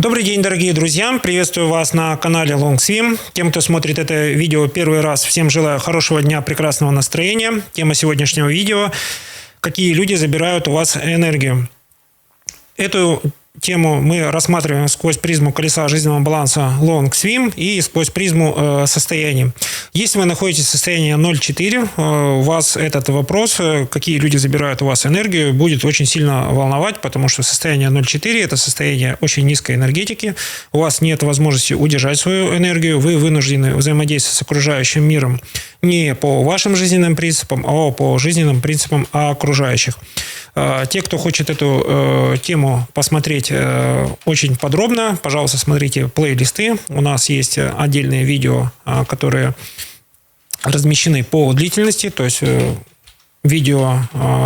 Добрый день, дорогие друзья! Приветствую вас на канале Long Swim. Тем, кто смотрит это видео первый раз, всем желаю хорошего дня, прекрасного настроения. Тема сегодняшнего видео – какие люди забирают у вас энергию. Эту тему мы рассматриваем сквозь призму колеса жизненного баланса Long Swim и сквозь призму состояний. Если вы находитесь в состоянии 0,4, у вас этот вопрос, какие люди забирают у вас энергию, будет очень сильно волновать, потому что состояние 0,4 – это состояние очень низкой энергетики. У вас нет возможности удержать свою энергию, вы вынуждены взаимодействовать с окружающим миром не по вашим жизненным принципам, а по жизненным принципам окружающих. Те, кто хочет эту тему посмотреть очень подробно, пожалуйста, смотрите плейлисты. У нас есть отдельные видео, которые размещены по длительности, то есть видео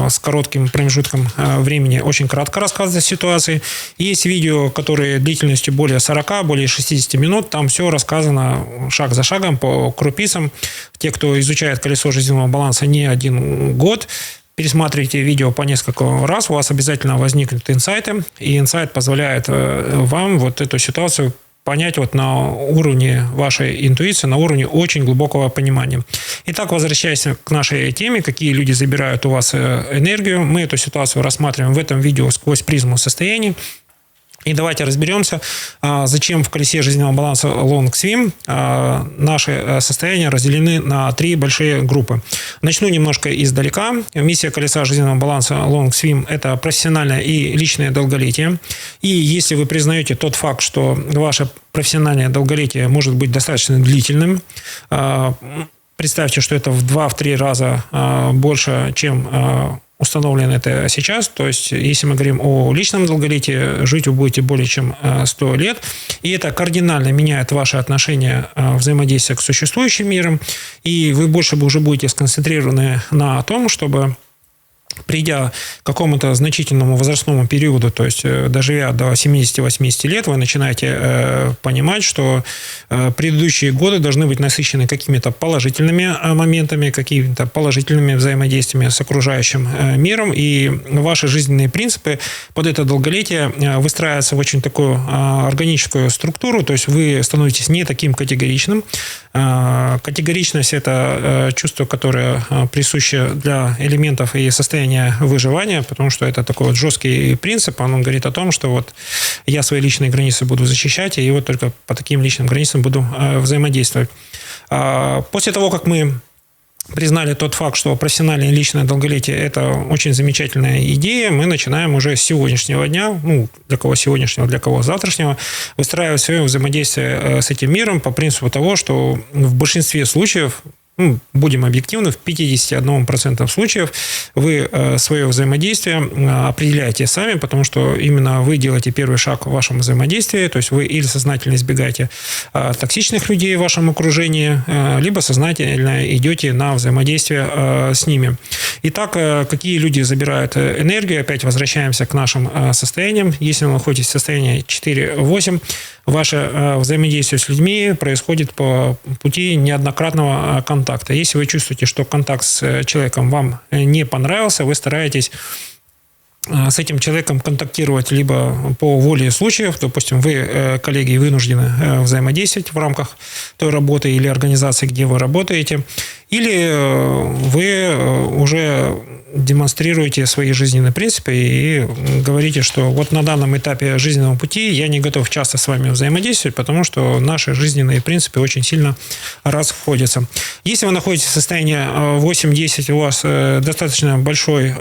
с коротким промежутком времени очень кратко рассказывает о ситуации. Есть видео, которые длительностью более 40, более 60 минут. Там все рассказано шаг за шагом по крупицам. Те, кто изучает колесо жизненного баланса не один год, пересматривайте видео по несколько раз, у вас обязательно возникнут инсайты. И инсайт позволяет вам вот эту ситуацию понять вот на уровне вашей интуиции, на уровне очень глубокого понимания. Итак, возвращаясь к нашей теме, какие люди забирают у вас энергию, мы эту ситуацию рассматриваем в этом видео сквозь призму состояний. И давайте разберемся, зачем в колесе жизненного баланса Long Swim наши состояния разделены на три большие группы. Начну немножко издалека. Миссия колеса жизненного баланса Long Swim – это профессиональное и личное долголетие. И если вы признаете тот факт, что ваше профессиональное долголетие может быть достаточно длительным, представьте, что это в 2-3 раза больше, чем установлено это сейчас. То есть, если мы говорим о личном долголетии, жить вы будете более чем 100 лет. И это кардинально меняет ваше отношение взаимодействия к существующим мирам. И вы больше уже будете сконцентрированы на том, чтобы, придя к какому-то значительному возрастному периоду, то есть доживя до 70-80 лет, вы начинаете понимать, что предыдущие годы должны быть насыщены какими-то положительными моментами, какими-то положительными взаимодействиями с окружающим миром, и ваши жизненные принципы под это долголетие выстраиваются в очень такую органическую структуру, то есть вы становитесь не таким категоричным. Категоричность – это чувство, которое присуще для элементов и состояния выживания, потому что это такой вот жесткий принцип, он говорит о том, что вот я свои личные границы буду защищать, и вот только по таким личным границам буду взаимодействовать. После того, как мы признали тот факт, что профессиональное и личное долголетие – это очень замечательная идея, мы начинаем уже с сегодняшнего дня, для кого сегодняшнего, для кого завтрашнего, выстраивать свое взаимодействие с этим миром по принципу того, что в большинстве случаев, будем объективны, в 51% случаев вы свое взаимодействие определяете сами, потому что именно вы делаете первый шаг в вашем взаимодействии, то есть вы или сознательно избегаете токсичных людей в вашем окружении, либо сознательно идете на взаимодействие с ними. Итак, какие люди забирают энергию? Опять возвращаемся к нашим состояниям. Если вы находитесь в состоянии 4-8, ваше взаимодействие с людьми происходит по пути неоднократного контакта. Если вы чувствуете, что контакт с человеком вам не понравился, вы стараетесь с этим человеком контактировать либо по воле случаев, допустим, вы, коллеги, вынуждены взаимодействовать в рамках той работы или организации, где вы работаете, или вы уже демонстрируете свои жизненные принципы и говорите, что вот на данном этапе жизненного пути я не готов часто с вами взаимодействовать, потому что наши жизненные принципы очень сильно расходятся. Если вы находитесь в состоянии 8-10, у вас достаточно большой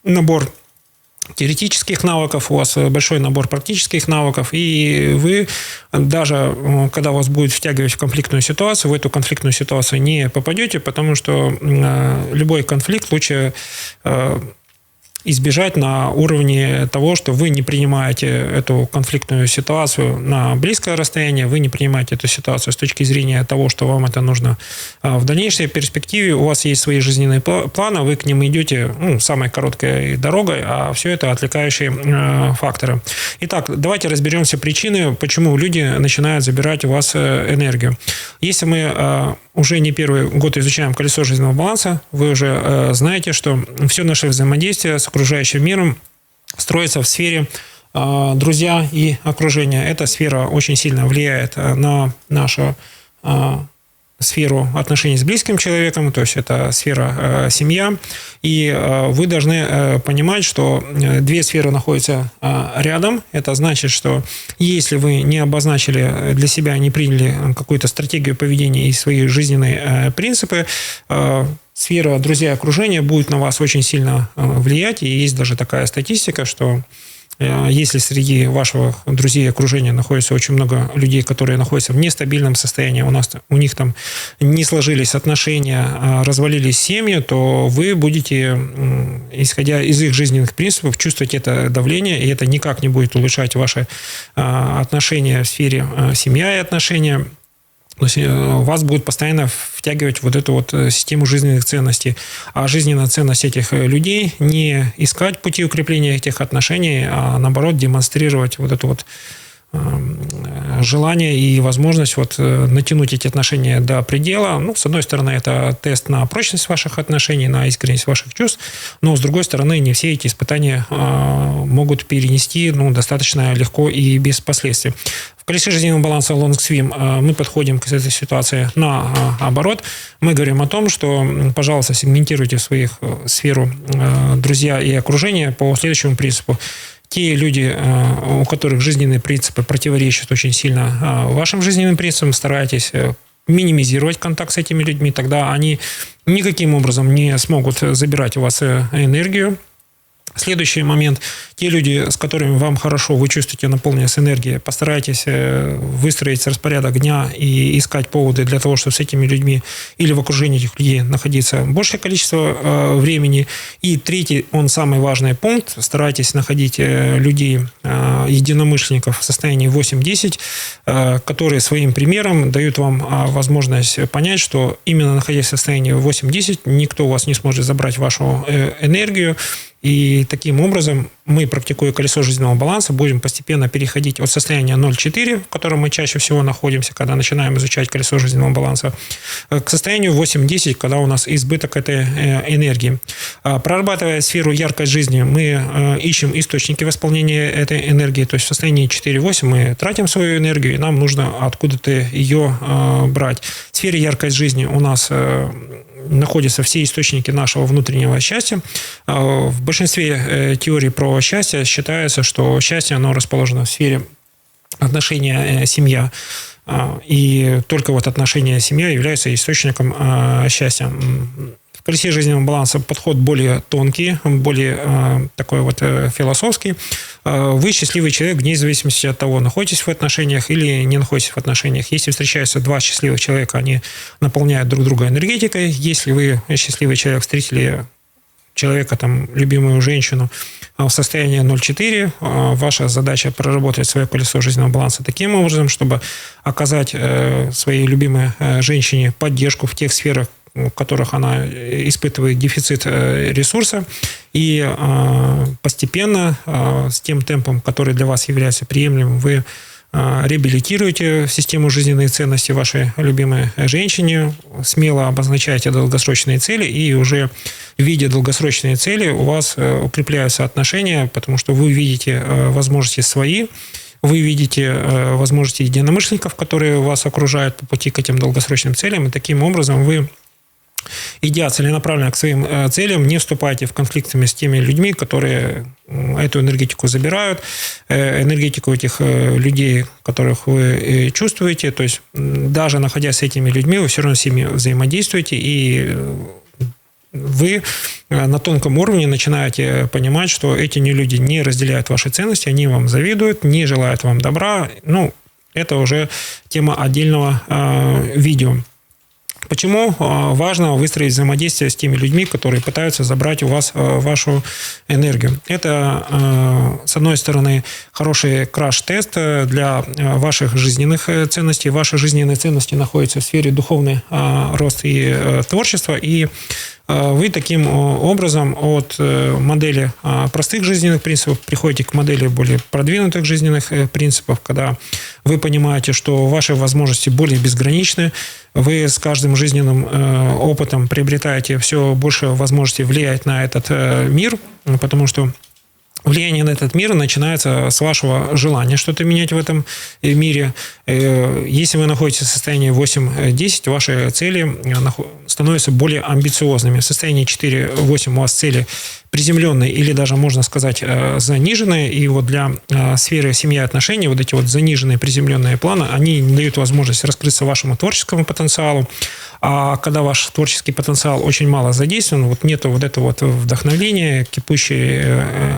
набор теоретических навыков, у вас большой набор практических навыков, и вы даже, когда вас будет втягивать в конфликтную ситуацию, в эту конфликтную ситуацию не попадете, потому что любой конфликт лучше избежать на уровне того, что вы не принимаете эту конфликтную ситуацию на близкое расстояние, вы не принимаете эту ситуацию с точки зрения того, что вам это нужно в дальнейшей перспективе. У вас есть свои жизненные планы, вы к ним идете самой короткой дорогой, а все это отвлекающие факторы. Итак, давайте разберемся причины, почему люди начинают забирать у вас энергию. Если мы уже не первый год изучаем колесо жизненного баланса, вы уже знаете, что все наше взаимодействие с окружающим миром строится в сфере друзья и окружение. Эта сфера очень сильно влияет на нашу сферу отношений с близким человеком, то есть это сфера семья. И вы должны понимать, что две сферы находятся рядом. Это значит, что если вы не обозначили для себя, не приняли какую-то стратегию поведения и свои жизненные принципы, сфера друзья и окружения будет на вас очень сильно влиять. И есть даже такая статистика, что если среди ваших друзей и окружения находится очень много людей, которые находятся в нестабильном состоянии, у них там не сложились отношения, развалились семьи, то вы будете, исходя из их жизненных принципов, чувствовать это давление, и это никак не будет улучшать ваши отношения в сфере семья и отношения. То есть вас будет постоянно втягивать вот эту вот систему жизненных ценностей. А жизненная ценность этих людей не искать пути укрепления этих отношений, а наоборот демонстрировать вот это вот желание и возможность вот натянуть эти отношения до предела. Ну, с одной стороны, это тест на прочность ваших отношений, на искренность ваших чувств, но с другой стороны, не все эти испытания могут перенести достаточно легко и без последствий. В колесе жизненного баланса LongSwim мы подходим к этой ситуации наоборот. Мы говорим о том, что, пожалуйста, сегментируйте свою сферу друзья и окружение по следующему принципу. Те люди, у которых жизненные принципы противоречат очень сильно вашим жизненным принципам, старайтесь минимизировать контакт с этими людьми, тогда они никаким образом не смогут забирать у вас энергию. Следующий момент. Те люди, с которыми вам хорошо, вы чувствуете наполненность энергии, постарайтесь выстроить распорядок дня и искать поводы для того, чтобы с этими людьми или в окружении этих людей находиться большее количество времени. И третий, он самый важный пункт. Старайтесь находить людей, единомышленников в состоянии 8-10, которые своим примером дают вам возможность понять, что именно находясь в состоянии 8-10, никто у вас не сможет забрать вашу энергию. И таким образом мы, практикуя колесо жизненного баланса, будем постепенно переходить от состояния 0,4, в котором мы чаще всего находимся, когда начинаем изучать колесо жизненного баланса, к состоянию 8-10, когда у нас избыток этой энергии. Прорабатывая сферу яркой жизни, мы ищем источники восполнения этой энергии, то есть в состоянии 4-8 мы тратим свою энергию, и нам нужно откуда-то ее брать. В сфере яркой жизни у нас находятся все источники нашего внутреннего счастья. В большинстве теорий про счастье считается, что счастье, оно расположено в сфере отношения семья. И только вот отношения семья являются источником счастья. В колесе жизненного баланса подход более тонкий, более такой вот философский. Вы счастливый человек вне зависимости от того, находитесь в отношениях или не находитесь в отношениях. Если встречаются два счастливых человека, они наполняют друг друга энергетикой. Если вы счастливый человек, встретили человека, там, любимую женщину в состоянии 0,4, ваша задача проработать свое колесо жизненного баланса таким образом, чтобы оказать своей любимой женщине поддержку в тех сферах, в которых она испытывает дефицит ресурса, и постепенно, с тем темпом, который для вас является приемлемым, вы реабилитируете систему жизненной ценности вашей любимой женщине, смело обозначаете долгосрочные цели, и уже в виде долгосрочной цели у вас укрепляются отношения, потому что вы видите возможности свои, вы видите возможности единомышленников, которые вас окружают по пути к этим долгосрочным целям, и таким образом вы, идя целенаправленно к своим целям, не вступайте в конфликты с теми людьми, которые эту энергетику забирают, энергетику этих людей, которых вы чувствуете. То есть даже находясь с этими людьми, вы все равно с ними взаимодействуете, и вы на тонком уровне начинаете понимать, что эти люди не разделяют ваши ценности, они вам завидуют, не желают вам добра. Это уже тема отдельного видео. Почему важно выстроить взаимодействие с теми людьми, которые пытаются забрать у вас вашу энергию? Это, с одной стороны, хороший краш-тест для ваших жизненных ценностей. Ваши жизненные ценности находятся в сфере духовный рост и творчества, и вы таким образом от модели простых жизненных принципов приходите к модели более продвинутых жизненных принципов, когда вы понимаете, что ваши возможности более безграничны, вы с каждым жизненным опытом приобретаете все больше возможностей влиять на этот мир, потому что влияние на этот мир начинается с вашего желания что-то менять в этом мире. Если вы находитесь в состоянии 8-10, ваши цели становятся более амбициозными. В состоянии 4-8 у вас цели приземленные или даже, можно сказать, заниженные. И вот для сферы семьи и отношений вот эти вот заниженные приземленные планы, они не дают возможность раскрыться вашему творческому потенциалу. А когда ваш творческий потенциал очень мало задействован, вот нету вот этого вот вдохновения, кипучей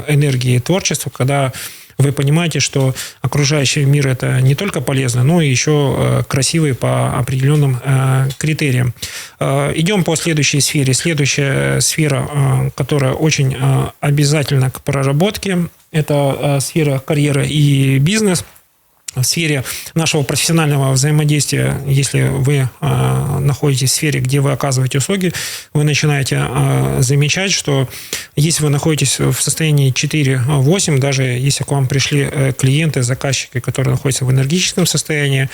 энергии творчества, когда вы понимаете, что окружающий мир – это не только полезно, но и еще красивый по определенным критериям. Идем по следующей сфере. Следующая сфера, которая очень обязательна к проработке, это сфера карьера и бизнес. В сфере нашего профессионального взаимодействия, если вы находитесь в сфере, где вы оказываете услуги, вы начинаете замечать, что если вы находитесь в состоянии 4-8, даже если к вам пришли клиенты, заказчики, которые находятся в энергетическом состоянии,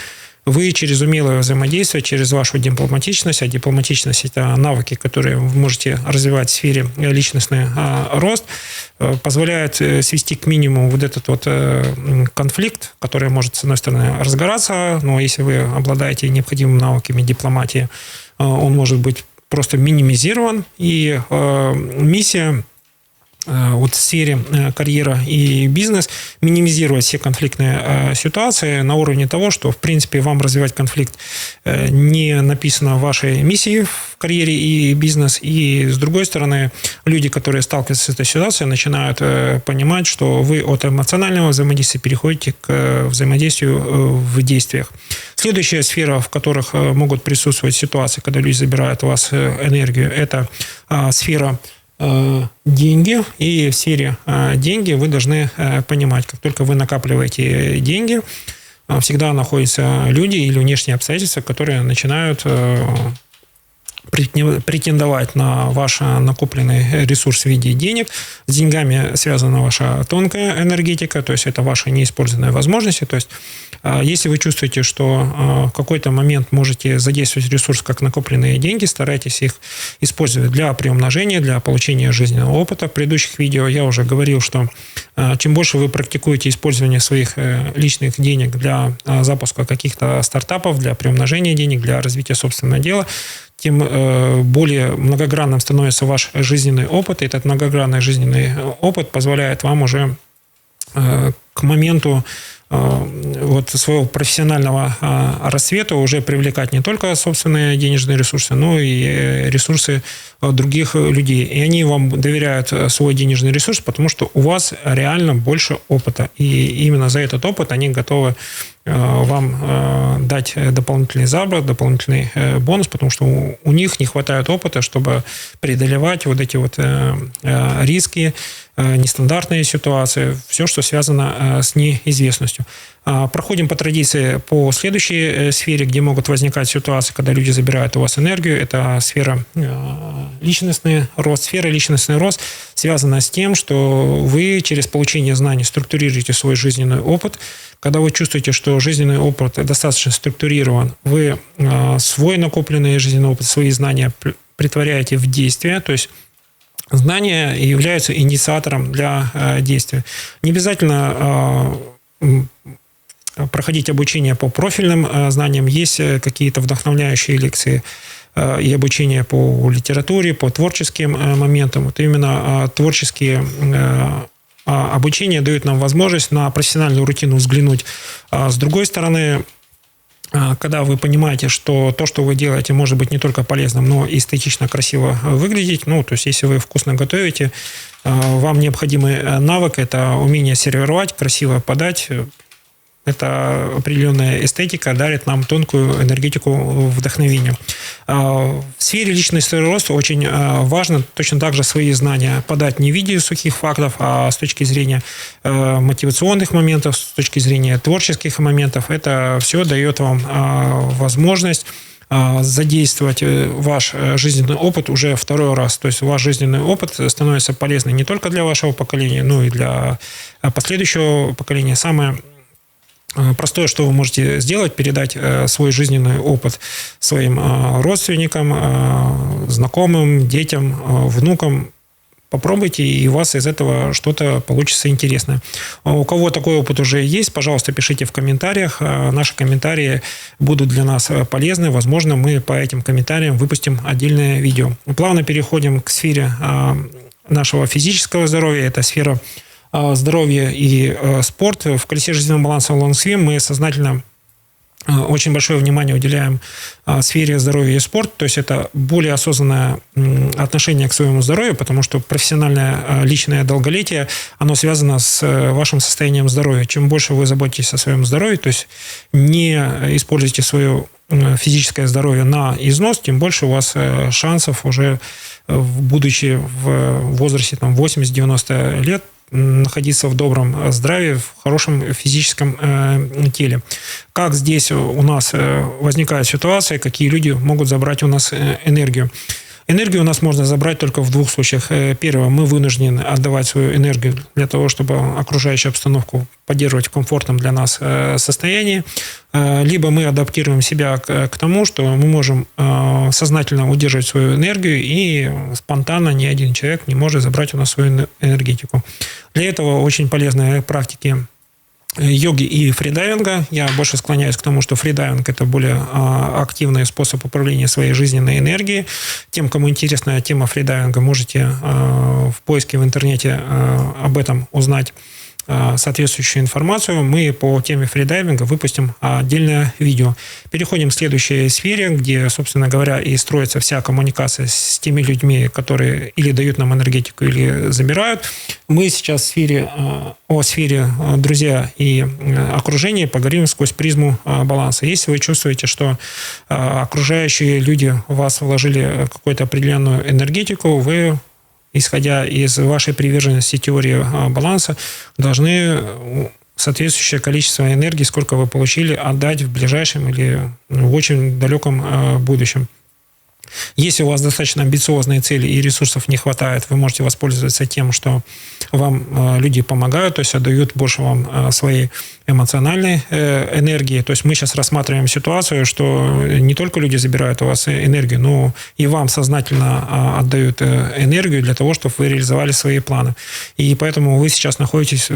вы через умелое взаимодействие, через вашу дипломатичность, а дипломатичность – это навыки, которые вы можете развивать в сфере личностный рост, позволяет свести к минимуму вот этот вот конфликт, который может, с одной стороны, разгораться, но если вы обладаете необходимыми навыками дипломатии, он может быть просто минимизирован, и миссия вот в сфере карьера и бизнес минимизировать все конфликтные ситуации на уровне того, что, в принципе, вам развивать конфликт не написано в вашей миссии в карьере и бизнес. И, с другой стороны, люди, которые сталкиваются с этой ситуацией, начинают понимать, что вы от эмоционального взаимодействия переходите к взаимодействию в действиях. Следующая сфера, в которых могут присутствовать ситуации, когда люди забирают у вас энергию, это сфера деньги. И в сфере деньги вы должны понимать, как только вы накапливаете деньги, всегда находятся люди или внешние обстоятельства, которые начинают претендовать на ваш накопленный ресурс в виде денег. С деньгами связана ваша тонкая энергетика, то есть это ваши неиспользованные возможности. То есть если вы чувствуете, что в какой-то момент можете задействовать ресурс как накопленные деньги, старайтесь их использовать для приумножения, для получения жизненного опыта. В предыдущих видео я уже говорил, что чем больше вы практикуете использование своих личных денег для запуска каких-то стартапов, для приумножения денег, для развития собственного дела, тем более многогранным становится ваш жизненный опыт. И этот многогранный жизненный опыт позволяет вам уже к моменту вот своего профессионального расцвета уже привлекать не только собственные денежные ресурсы, но и ресурсы других людей. И они вам доверяют свой денежный ресурс, потому что у вас реально больше опыта. И именно за этот опыт они готовы вам дать дополнительный заработок, дополнительный бонус, потому что у них не хватает опыта, чтобы преодолевать вот эти вот риски, нестандартные ситуации, все, что связано с неизвестностью. Проходим по традиции по следующей сфере, где могут возникать ситуации, когда люди забирают у вас энергию. Это сфера личностный рост. Сфера личностный рост связана с тем, что вы через получение знаний структурируете свой жизненный опыт. Когда вы чувствуете, что жизненный опыт достаточно структурирован, вы свой накопленный жизненный опыт, свои знания притворяете в действие, то есть знания являются инициатором для действия. Не обязательно проходить обучение по профильным знаниям. Есть какие-то вдохновляющие лекции и обучение по литературе, по творческим моментам. Вот именно творческие обучения дают нам возможность на профессиональную рутину взглянуть. С другой стороны, когда вы понимаете, что то, что вы делаете, может быть не только полезным, но и эстетично красиво выглядеть, то есть если вы вкусно готовите, вам необходимый навык – это умение сервировать, красиво подать. Это определенная эстетика дарит нам тонкую энергетику вдохновения. В сфере личностного роста очень важно точно так же свои знания подать не в виде сухих фактов, а с точки зрения мотивационных моментов, с точки зрения творческих моментов. Это все дает вам возможность задействовать ваш жизненный опыт уже второй раз. То есть ваш жизненный опыт становится полезным не только для вашего поколения, но и для последующего поколения. Самое простое, что вы можете сделать, передать свой жизненный опыт своим родственникам, знакомым, детям, внукам. попробуйте, и у вас из этого что-то получится интересное. У кого такой опыт уже есть, пожалуйста, пишите в комментариях. Наши комментарии будут для нас полезны. Возможно, мы по этим комментариям выпустим отдельное видео. Мы плавно переходим к сфере нашего физического здоровья. Это сфера здоровья и спорт. В колесе жизненного баланса LongSwim мы сознательно очень большое внимание уделяем сфере здоровья и спорта, то есть это более осознанное отношение к своему здоровью, потому что профессиональное личное долголетие, оно связано с вашим состоянием здоровья. Чем больше вы заботитесь о своем здоровье, то есть не используйте свое физическое здоровье на износ, тем больше у вас шансов уже, будучи в возрасте 80-90 лет, находиться в добром здравии, в хорошем физическом теле. Как здесь у нас возникает ситуация, какие люди могут забрать у нас энергию? Энергию у нас можно забрать только в двух случаях. Первое, мы вынуждены отдавать свою энергию для того, чтобы окружающую обстановку поддерживать в комфортном для нас состоянии. Либо мы адаптируем себя к тому, что мы можем сознательно удерживать свою энергию, и спонтанно ни один человек не может забрать у нас свою энергетику. Для этого очень полезны практики йоги и фридайвинга. Я больше склоняюсь к тому, что фридайвинг – это более активный способ управления своей жизненной энергией. Тем, кому интересна тема фридайвинга, можете в поиске в интернете об этом узнать соответствующую информацию. Мы по теме фридайвинга выпустим отдельное видео. Переходим к следующей сфере, где, собственно говоря, и строится вся коммуникация с теми людьми, которые или дают нам энергетику, или забирают. Мы сейчас о сфере друзья и окружения поговорим сквозь призму баланса. Если вы чувствуете, что окружающие люди в вас вложили какую-то определенную энергетику, вы, исходя из вашей приверженности теории баланса, должны соответствующее количество энергии, сколько вы получили, отдать в ближайшем или в очень далеком будущем. Если у вас достаточно амбициозные цели и ресурсов не хватает, вы можете воспользоваться тем, что вам люди помогают, то есть отдают больше вам своей эмоциональной энергии. То есть мы сейчас рассматриваем ситуацию, что не только люди забирают у вас энергию, но и вам сознательно отдают энергию для того, чтобы вы реализовали свои планы. И поэтому вы сейчас находитесь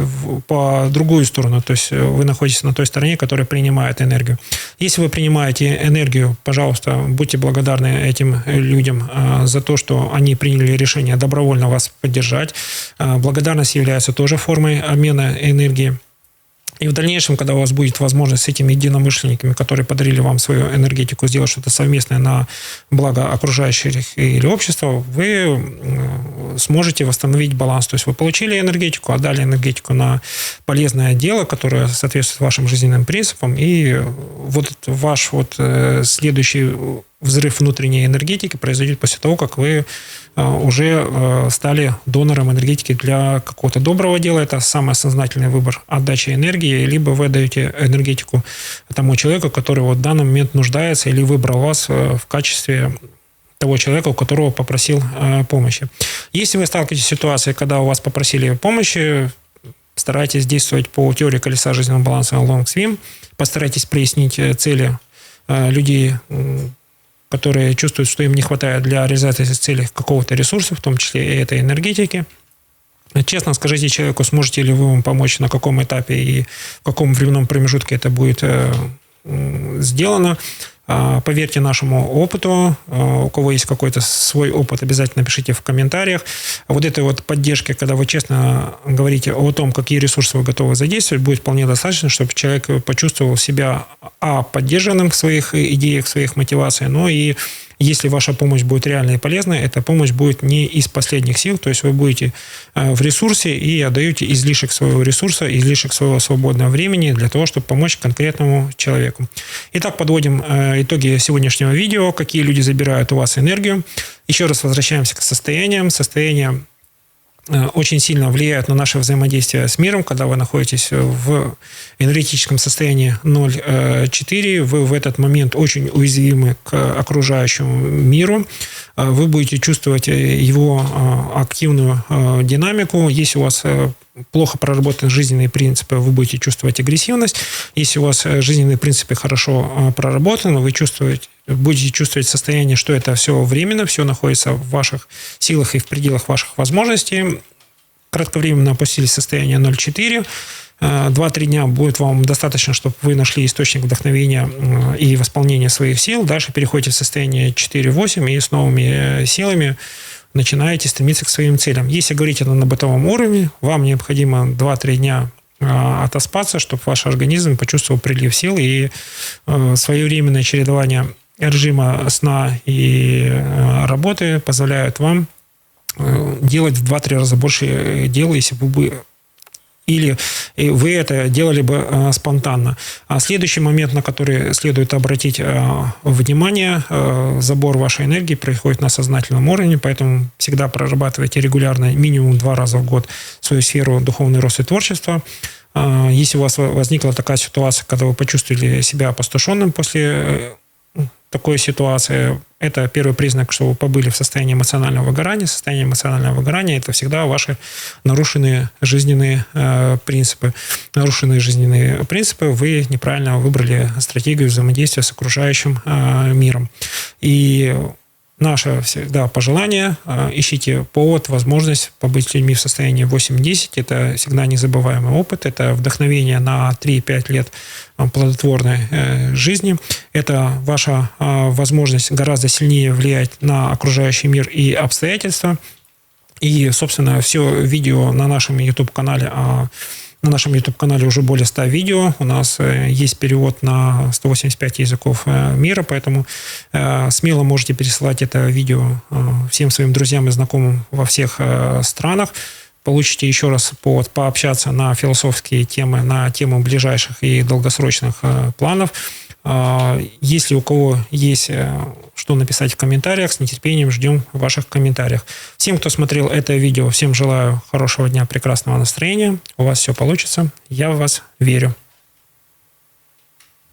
по другую сторону, то есть вы находитесь на той стороне, которая принимает энергию. Если вы принимаете энергию, пожалуйста, будьте благодарны этим людям за то, что они приняли решение добровольно вас поддержать. Благодарность является тоже формой обмена энергии. И в дальнейшем, когда у вас будет возможность с этими единомышленниками, которые подарили вам свою энергетику, сделать что-то совместное на благо окружающих или общества, вы сможете восстановить баланс. То есть вы получили энергетику, отдали энергетику на полезное дело, которое соответствует вашим жизненным принципам, и вот ваш следующий взрыв внутренней энергетики произойдет после того, как вы уже стали донором энергетики для какого-то доброго дела. Это самый сознательный выбор отдачи энергии. Либо вы отдаете энергетику тому человеку, который в данный момент нуждается или выбрал вас в качестве того человека, у которого попросил помощи. Если вы сталкиваетесь с ситуацией, когда у вас попросили помощи, старайтесь действовать по теории колеса жизненного баланса LongSwim. Постарайтесь прояснить цели людей, которые чувствуют, что им не хватает для реализации целей какого-то ресурса, в том числе и этой энергетики. Честно скажите человеку, сможете ли вы ему помочь, на каком этапе и в каком временном промежутке это будет сделано. Поверьте нашему опыту. У кого есть какой-то свой опыт, обязательно пишите в комментариях. Вот этой поддержки, когда вы честно говорите о том, какие ресурсы вы готовы задействовать, будет вполне достаточно, чтобы человек почувствовал себя поддержанным в своих идеях, в своих мотивациях, но и если ваша помощь будет реальной и полезной, эта помощь будет не из последних сил, то есть вы будете в ресурсе и отдаете излишек своего ресурса, излишек своего свободного времени для того, чтобы помочь конкретному человеку. Итак, подводим итоги сегодняшнего видео. Какие люди забирают у вас энергию. Еще раз возвращаемся к состояниям. Состояние очень сильно влияет на наше взаимодействие с миром. Когда вы находитесь в энергетическом состоянии 0,4, вы в этот момент очень уязвимы к окружающему миру. Вы будете чувствовать его активную динамику. Если у вас плохо проработаны жизненные принципы, вы будете чувствовать агрессивность. Если у вас жизненные принципы хорошо проработаны, вы будете чувствовать состояние, что это все временно, все находится в ваших силах и в пределах ваших возможностей. Кратковременно опустились в состояние 0,4. 2-3 дня будет вам достаточно, чтобы вы нашли источник вдохновения и восполнения своих сил. Дальше переходите в состояние 4-8 и с новыми силами начинаете стремиться к своим целям. Если говорить это на бытовом уровне, вам необходимо 2-3 дня отоспаться, чтобы ваш организм почувствовал прилив сил, и своевременное чередование режима сна и работы позволяют вам делать в 2-3 раза больше дел, если бы или вы это делали бы спонтанно. А следующий момент, на который следует обратить внимание, забор вашей энергии происходит на сознательном уровне, поэтому всегда прорабатывайте регулярно, минимум 2 раза в год, свою сферу духовный рост и творчество. Если у вас возникла такая ситуация, когда вы почувствовали себя опустошенным после такой ситуации, это первый признак, что вы побыли в состоянии эмоционального выгорания. Состояние эмоционального выгорания – это всегда ваши нарушенные жизненные принципы. Нарушенные жизненные принципы, вы неправильно выбрали стратегию взаимодействия с окружающим миром. И наше всегда пожелание – ищите повод, возможность побыть с людьми в состоянии 8-10. Это всегда незабываемый опыт. Это вдохновение на 3-5 лет плодотворной жизни. Это ваша возможность гораздо сильнее влиять на окружающий мир и обстоятельства. И, собственно, все видео на нашем YouTube-канале. На нашем YouTube-канале уже более 100 видео. У нас есть перевод на 185 языков мира, поэтому смело можете пересылать это видео всем своим друзьям и знакомым во всех странах. Получите еще раз повод пообщаться на философские темы, на тему ближайших и долгосрочных планов. Если у кого есть что написать в комментариях, с нетерпением ждем ваших комментариев. Всем, кто смотрел это видео, всем желаю хорошего дня, прекрасного настроения. У вас все получится. Я в вас верю.